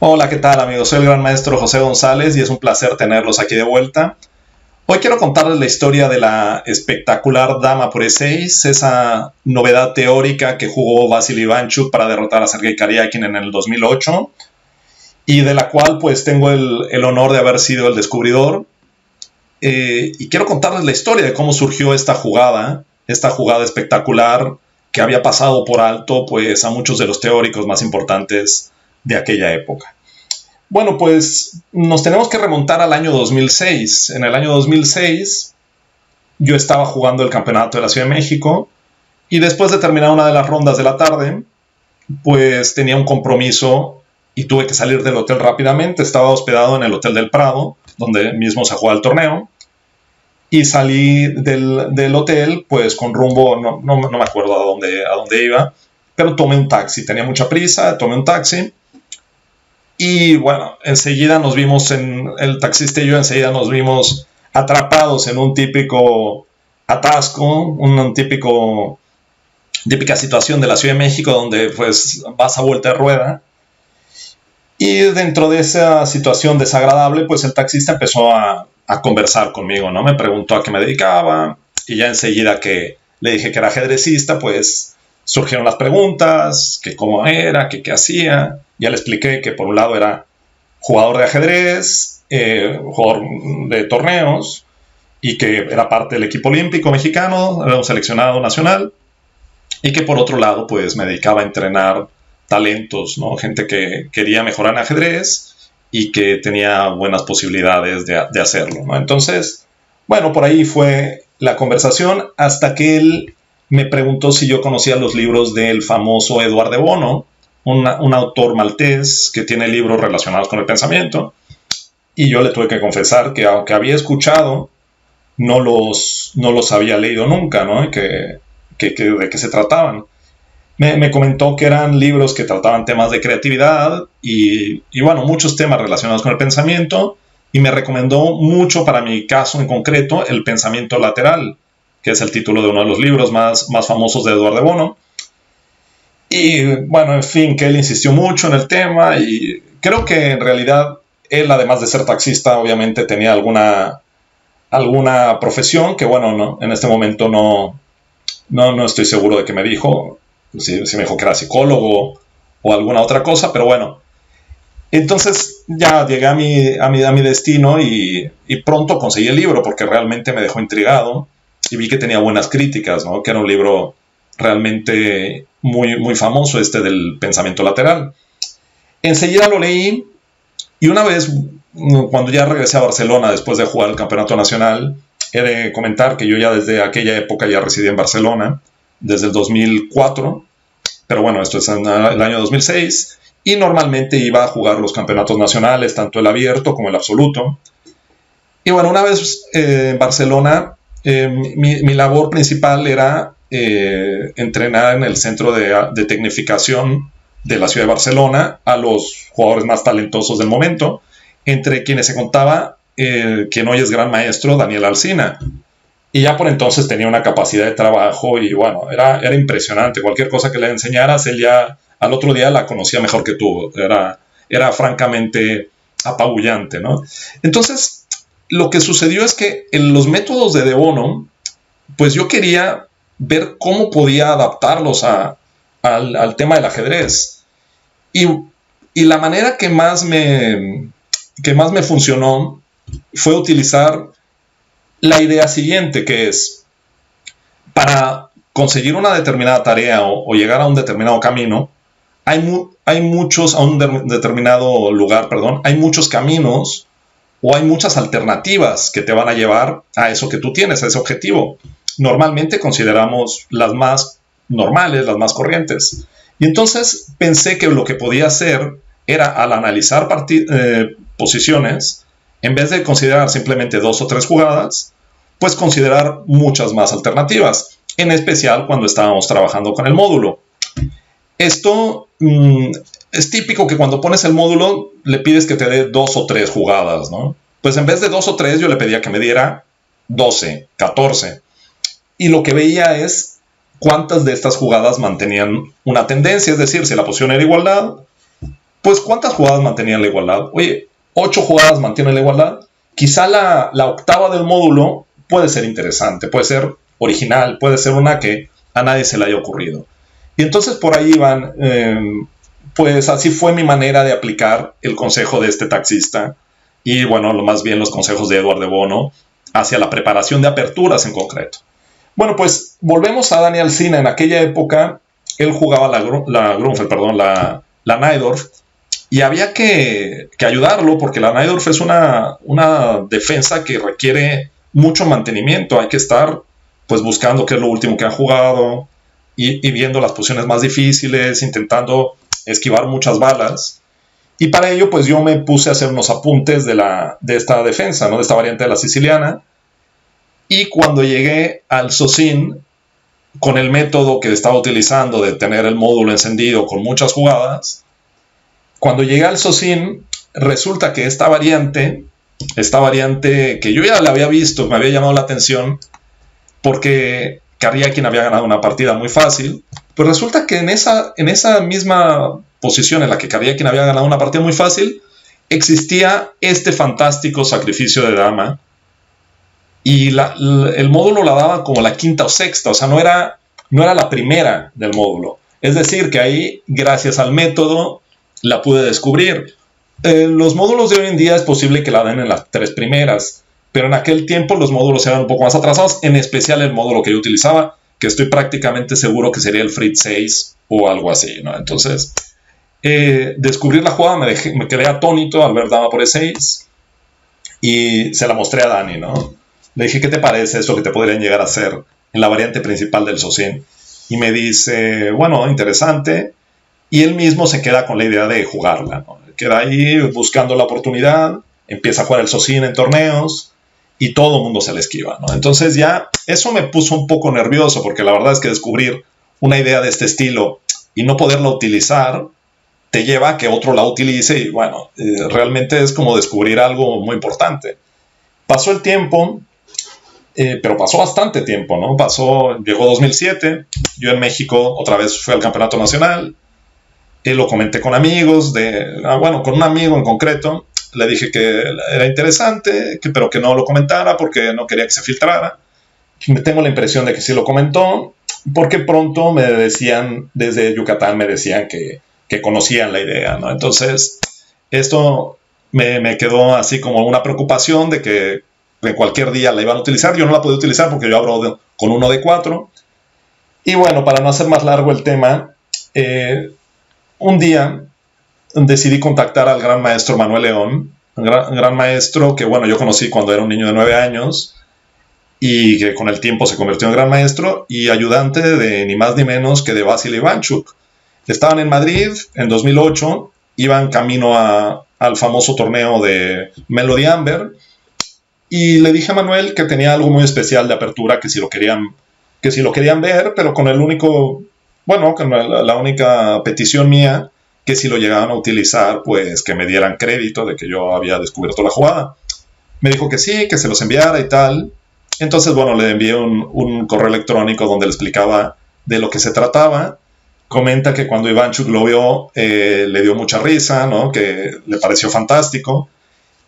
Hola, ¿qué tal amigos? Soy el gran maestro José González y es un placer tenerlos aquí de vuelta. Hoy quiero contarles la historia de la espectacular Dama por E6, esa novedad teórica que jugó Vasily Ivanchuk para derrotar a Sergei Karyakin en el 2008 y de la cual pues tengo el honor de haber sido el descubridor. Y quiero contarles la historia de cómo surgió esta jugada espectacular que había pasado por alto pues a muchos de los teóricos más importantes de aquella época. Bueno, pues nos tenemos que remontar al año 2006. En el año 2006 yo estaba jugando el campeonato de la Ciudad de México y después de terminar una de las rondas de la tarde, pues tenía un compromiso y tuve que salir del hotel rápidamente. Estaba hospedado en el Hotel del Prado, donde mismo se juega el torneo, y salí del hotel pues con rumbo, no me acuerdo a dónde iba, pero tomé un taxi, tenía mucha prisa, tomé un taxi. Y bueno, enseguida nos vimos el taxista y yo enseguida nos vimos atrapados en un típico atasco, típica situación de la Ciudad de México donde pues vas a vuelta de rueda. Y dentro de esa situación desagradable, pues el taxista empezó a conversar conmigo, ¿no? Me preguntó a qué me dedicaba y ya enseguida que le dije que era ajedrecista, pues surgieron las preguntas, que cómo era, que qué hacía. Ya le expliqué que por un lado era jugador de ajedrez, jugador de torneos y que era parte del equipo olímpico mexicano, era un seleccionado nacional y que por otro lado pues me dedicaba a entrenar talentos, ¿no? Gente que quería mejorar en ajedrez y que tenía buenas posibilidades de hacerlo, ¿no? Entonces, bueno, por ahí fue la conversación hasta que él me preguntó si yo conocía los libros del famoso Edward de Bono, un autor maltés que tiene libros relacionados con el pensamiento, y yo le tuve que confesar que aunque había escuchado, no los había leído nunca, ¿no? De qué se trataban. Me comentó que eran libros que trataban temas de creatividad y bueno, muchos temas relacionados con el pensamiento, y me recomendó mucho para mi caso en concreto El pensamiento lateral, que es el título de uno de los libros más famosos de Edward de Bono. Y bueno, en fin, que él insistió mucho en el tema y creo que en realidad él, además de ser taxista, obviamente tenía alguna profesión que bueno, en este momento no estoy seguro de qué me dijo, si me dijo que era psicólogo o alguna otra cosa, pero bueno. Entonces ya llegué a mi destino y pronto conseguí el libro porque realmente me dejó intrigado y vi que tenía buenas críticas, ¿no? Que era un libro realmente muy famoso, este del pensamiento lateral. Enseguida lo leí y una vez, cuando ya regresé a Barcelona después de jugar el campeonato nacional, he de comentar que yo ya desde aquella época ya residí en Barcelona, desde el 2004, pero bueno, esto es en el año 2006, y normalmente iba a jugar los campeonatos nacionales, tanto el abierto como el absoluto. Y bueno, una vez en Barcelona, mi labor principal era entrenar en el centro de tecnificación de la ciudad de Barcelona a los jugadores más talentosos del momento, entre quienes se contaba quien hoy es gran maestro, Daniel Alsina. Y ya por entonces tenía una capacidad de trabajo y bueno, era impresionante. Cualquier cosa que le enseñaras, él ya al otro día la conocía mejor que tú. Era francamente apabullante, ¿no? Entonces, lo que sucedió es que en los métodos de Bono, pues yo quería ver cómo podía adaptarlos al tema del ajedrez. Y, y la manera que más me funcionó fue utilizar la idea siguiente, que es, para conseguir una determinada tarea o llegar a un determinado camino, hay muchos, a un determinado lugar, perdón, hay muchos caminos o hay muchas alternativas que te van a llevar a eso que tú tienes, a ese objetivo. Normalmente consideramos las más normales, las más corrientes. Y entonces pensé que lo que podía hacer era, al analizar posiciones, en vez de considerar simplemente dos o tres jugadas, pues considerar muchas más alternativas, en especial cuando estábamos trabajando con el módulo. Esto es típico que cuando pones el módulo le pides que te dé dos o tres jugadas, ¿no? Pues en vez de dos o tres yo le pedía que me diera 12, 14. Y lo que veía es cuántas de estas jugadas mantenían una tendencia, es decir, si la posición era igualdad, pues ¿cuántas jugadas mantenían la igualdad? Oye, 8 jugadas mantienen la igualdad. Quizá la octava del módulo puede ser interesante, puede ser original, puede ser una que a nadie se le haya ocurrido. Y entonces por ahí van, pues así fue mi manera de aplicar el consejo de este taxista y bueno, más bien los consejos de Edward de Bono hacia la preparación de aperturas en concreto. Bueno, pues volvemos a Daniel Sina. En aquella época él jugaba la Grunfeld, perdón, la Najdorf, y había que ayudarlo porque la Najdorf es una defensa que requiere mucho mantenimiento. Hay que estar pues buscando qué es lo último que han jugado y viendo las posiciones más difíciles, intentando esquivar muchas balas. Y para ello pues yo me puse a hacer unos apuntes de esta defensa, ¿no? De esta variante de la siciliana. Y cuando llegué al SOSIN, con el método que estaba utilizando de tener el módulo encendido con muchas jugadas, cuando llegué al SOSIN, resulta que esta variante que yo ya la había visto, me había llamado la atención, porque Karjakin había ganado una partida muy fácil, pero resulta que en esa misma posición en la que Karjakin había ganado una partida muy fácil, existía este fantástico sacrificio de dama, y el módulo la daba como la quinta o sexta, o sea, no era la primera del módulo. Es decir, que ahí, gracias al método, la pude descubrir. Los módulos de hoy en día es posible que la den en las 3 primeras, pero en aquel tiempo los módulos eran un poco más atrasados, en especial el módulo que yo utilizaba, que estoy prácticamente seguro que sería el Fritz 6 o algo así, ¿no? Entonces, descubrir la jugada, me quedé atónito al ver dama por E6 y se la mostré a Dani, ¿no? Le dije, ¿qué te parece esto que te podrían llegar a hacer en la variante principal del SOSIN? Y me dice, bueno, interesante. Y él mismo se queda con la idea de jugarla, ¿no? Queda ahí buscando la oportunidad, empieza a jugar el SOSIN en torneos y todo el mundo se le esquiva, ¿no? Entonces ya eso me puso un poco nervioso porque la verdad es que descubrir una idea de este estilo y no poderla utilizar te lleva a que otro la utilice y bueno, realmente es como descubrir algo muy importante. Pasó el tiempo, pero pasó bastante tiempo, ¿no? Llegó 2007, yo en México otra vez fui al campeonato nacional, lo comenté con amigos, con un amigo en concreto, le dije que era interesante, pero que no lo comentara porque no quería que se filtrara. Tengo la impresión de que sí lo comentó, porque pronto me decían, desde Yucatán me decían que conocían la idea, ¿no? Entonces, esto me quedó así como una preocupación de que en cualquier día la iban a utilizar. Yo no la pude utilizar porque yo abro con uno de 4. Y bueno, para no hacer más largo el tema, un día decidí contactar al gran maestro Manuel León, un gran maestro que, bueno, yo conocí cuando era un niño de 9 años y que con el tiempo se convirtió en gran maestro y ayudante de ni más ni menos que de Vasily Ivanchuk. Estaban en Madrid en 2008, iban camino al famoso torneo de Melody Amber y le dije a Manuel que tenía algo muy especial de apertura, que si lo querían ver, pero con el único, bueno, con la única petición mía, que si lo llegaban a utilizar, pues que me dieran crédito de que yo había descubierto la jugada. Me dijo que sí, que se los enviara y tal. Entonces, bueno, le envié un correo electrónico donde le explicaba de lo que se trataba. Comenta que cuando Ivanchuk lo vio, le dio mucha risa, ¿no? Que le pareció fantástico.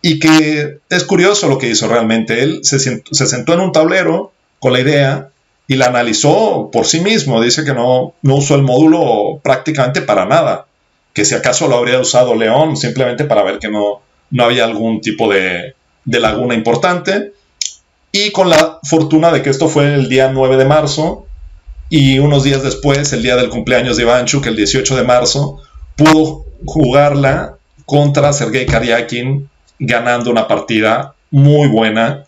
Y que es curioso lo que hizo realmente. Él se sentó en un tablero con la idea y la analizó por sí mismo. Dice que no usó el módulo prácticamente para nada. Que si acaso lo habría usado León simplemente para ver que no había algún tipo de laguna importante. Y con la fortuna de que esto fue el día 9 de marzo y unos días después, el día del cumpleaños de Ivanchuk, el 18 de marzo, pudo jugarla contra Sergei Karjakin, ganando una partida muy buena.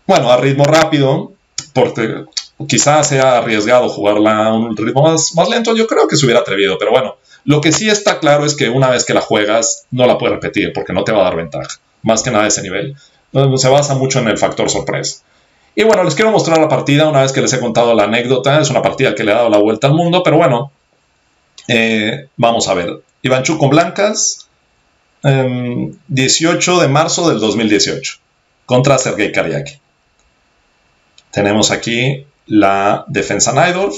Bueno, a ritmo rápido, porque quizás sea arriesgado jugarla a un ritmo más lento. Yo creo que se hubiera atrevido, pero bueno, lo que sí está claro es que una vez que la juegas, no la puedes repetir porque no te va a dar ventaja. Más que nada ese nivel. Se basa mucho en el factor sorpresa. Y bueno, les quiero mostrar la partida una vez que les he contado la anécdota. Es una partida que le ha dado la vuelta al mundo, pero bueno, vamos a ver. Ivanchuk con blancas, 18 de marzo del 2018, contra Sergei Karjakin. Tenemos aquí la defensa Najdorf,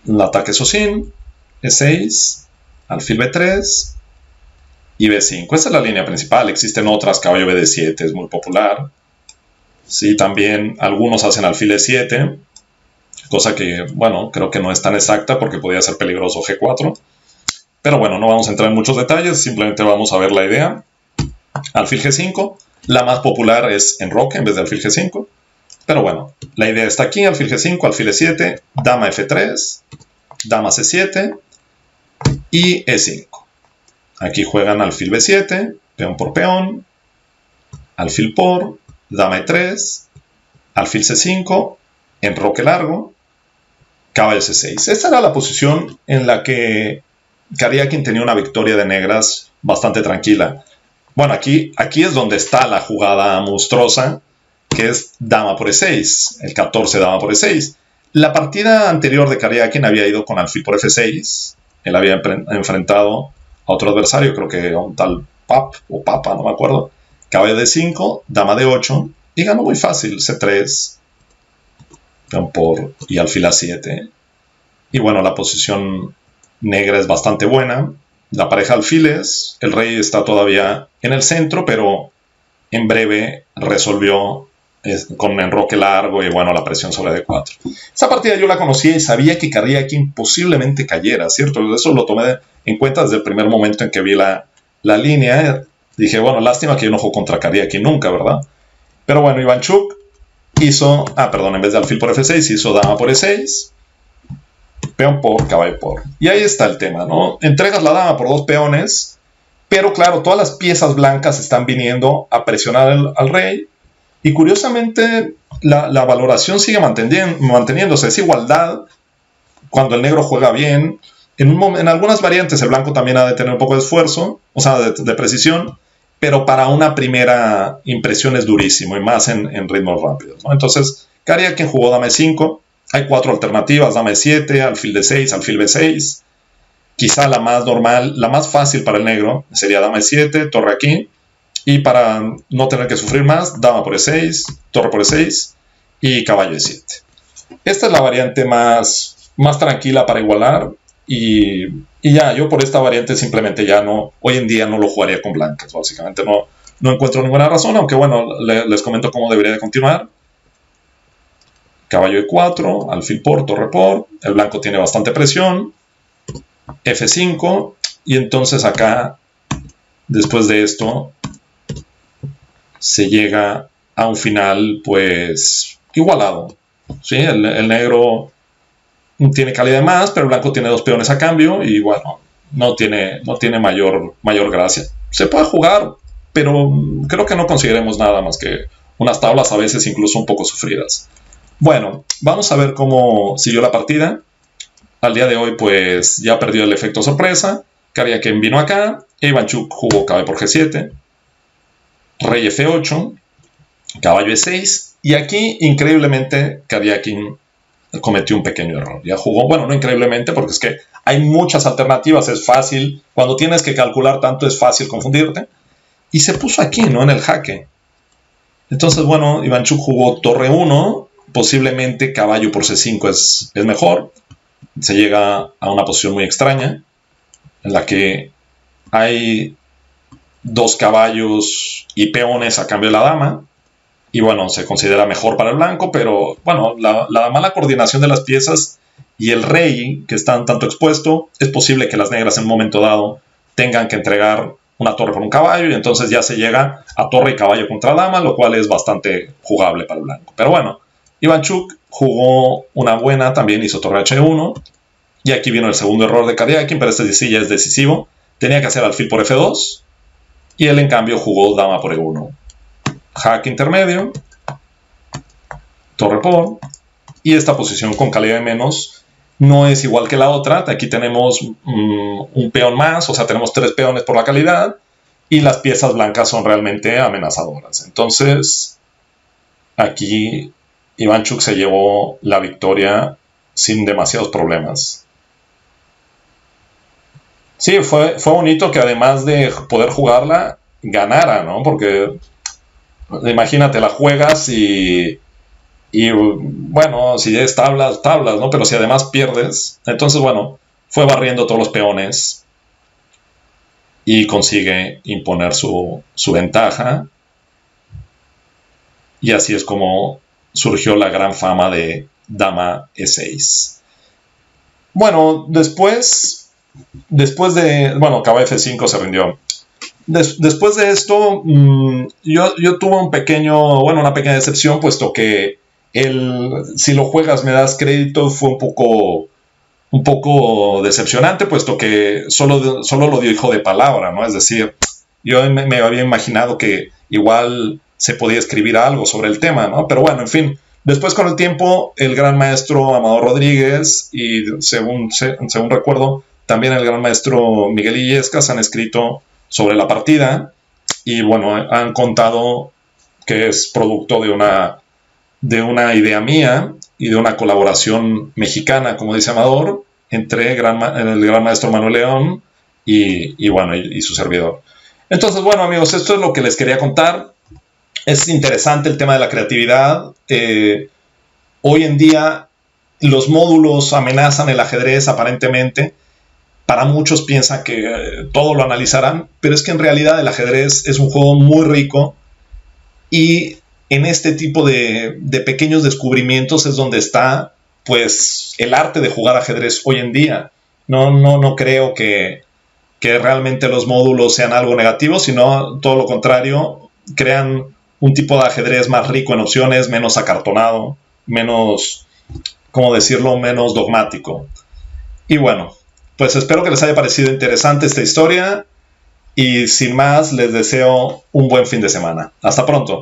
el ataque SOSIN, E6, alfil B3 y B5. Esta es la línea principal. Existen otras, caballo BD7 es muy popular. Sí, también algunos hacen alfil E7, cosa que, bueno, creo que no es tan exacta porque podría ser peligroso G4. Pero bueno, no vamos a entrar en muchos detalles, simplemente vamos a ver la idea. Alfil G5, la más popular es enroque en vez de alfil G5. Pero bueno, la idea está aquí, alfil G5, alfil E7, dama F3, dama C7 y E5. Aquí juegan alfil B7, peón por peón, alfil por, dama E3, alfil C5, enroque largo, caballo C6. Esta era la posición en la que Karyakin tenía una victoria de negras bastante tranquila. Bueno, aquí es donde está la jugada monstruosa, que es dama por E6, el 14 dama por E6. La partida anterior de Karyakin había ido con alfil por F6, él había enfrentado a otro adversario, creo que a un tal Pap o Papa, no me acuerdo. Caballo D5, dama D8, y ganó muy fácil, C3, peón por y alfil A7. Y bueno, la posición negra es bastante buena. La pareja alfiles, el rey está todavía en el centro, pero en breve resolvió con enroque largo y bueno, la presión sobre D4. Esa partida yo la conocía y sabía que Karyakin posiblemente cayera, ¿cierto? Eso lo tomé en cuenta desde el primer momento en que vi la línea. Dije, bueno, lástima que yo no juego contra Karyakin nunca, ¿verdad? Pero bueno, Ivanchuk hizo, en vez de alfil por F6, hizo dama por E6, peón por, caballo por. Y ahí está el tema, ¿no? Entregas la dama por dos peones, pero claro, todas las piezas blancas están viniendo a presionar al rey. Y curiosamente, la valoración sigue manteniéndose. Es igualdad cuando el negro juega bien. En algunas variantes el blanco también ha de tener un poco de esfuerzo, o sea, de precisión, pero para una primera impresión es durísimo, y más en ritmos rápidos, ¿no? Entonces, Karyakin jugó dama E5. Hay 4 alternativas: dama E7, alfil D6, alfil B6. Quizá la más normal, la más fácil para el negro sería dama E7, torre aquí. Y para no tener que sufrir más, dama por E6, torre por E6 y caballo E7. Esta es la variante más tranquila para igualar. Y ya, yo por esta variante simplemente ya no, hoy en día no lo jugaría con blancas. Básicamente no encuentro ninguna razón, aunque bueno, les comento cómo debería de continuar. Caballo E4, alfil por, torre por. El blanco tiene bastante presión. F5. Y entonces acá, después de esto, se llega a un final pues igualado, ¿sí? El negro tiene calidad de más, pero el blanco tiene 2 peones a cambio y bueno, no tiene mayor gracia. Se puede jugar, pero creo que no conseguiremos nada más que unas tablas a veces incluso un poco sufridas. Bueno, vamos a ver cómo siguió la partida. Al día de hoy pues ya perdió el efecto sorpresa. Karyakin vino acá, Ivanchuk jugó caballo por G7, rey F8, caballo E6, y aquí increíblemente Karyakin cometió un pequeño error. Ya jugó, bueno, no increíblemente, porque es que hay muchas alternativas, es fácil, cuando tienes que calcular tanto es fácil confundirte, y se puso aquí, ¿no? En el jaque. Entonces, bueno, Ivanchuk jugó torre 1, posiblemente caballo por C5 es mejor. Se llega a una posición muy extraña, en la que hay 2 caballos y peones a cambio de la dama, y bueno, se considera mejor para el blanco, pero bueno, la mala coordinación de las piezas y el rey que está tanto expuesto, es posible que las negras en un momento dado tengan que entregar una torre por un caballo, y entonces ya se llega a torre y caballo contra dama, lo cual es bastante jugable para el blanco. Pero bueno, Ivanchuk jugó una buena, también hizo torre H1, y aquí vino el segundo error de Karyakin, pero este sí ya es decisivo. Tenía que hacer alfil por F2, y él en cambio jugó dama por E1. Jaque intermedio, torre por, y esta posición con calidad de menos no es igual que la otra. Aquí tenemos un peón más, o sea, tenemos 3 peones por la calidad, y las piezas blancas son realmente amenazadoras. Entonces, aquí Ivanchuk se llevó la victoria sin demasiados problemas. Sí, fue bonito que además de poder jugarla, ganara, ¿no? Porque imagínate, la juegas y bueno, si es tablas, ¿no? Pero si además pierdes, entonces bueno, fue barriendo todos los peones y consigue imponer su ventaja. Y así es como surgió la gran fama de Dama E6. Bueno, después de... Bueno, Caballo F5 se rindió. Después de esto, yo tuve una pequeña decepción, puesto que si lo juegas me das crédito, fue un poco decepcionante, puesto que solo lo dijo de palabra, ¿no? Es decir, yo me había imaginado que igual se podía escribir algo sobre el tema, ¿no? Pero bueno, en fin, después con el tiempo, el gran maestro Amador Rodríguez y según recuerdo, también el gran maestro Miguel Illescas han escrito sobre la partida y bueno, han contado que es producto de una idea mía y de una colaboración mexicana, como dice Amador, entre el gran maestro Manuel León y su servidor. Entonces, bueno, amigos, esto es lo que les quería contar. Es interesante el tema de la creatividad. Hoy en día los módulos amenazan el ajedrez aparentemente. Para muchos piensan que todo lo analizarán, pero es que en realidad el ajedrez es un juego muy rico y en este tipo de pequeños descubrimientos es donde está pues el arte de jugar ajedrez hoy en día. No creo que realmente los módulos sean algo negativo, sino todo lo contrario, crean un tipo de ajedrez más rico en opciones, menos acartonado, menos, ¿cómo decirlo?, menos dogmático. Y bueno, pues espero que les haya parecido interesante esta historia y sin más les deseo un buen fin de semana. Hasta pronto.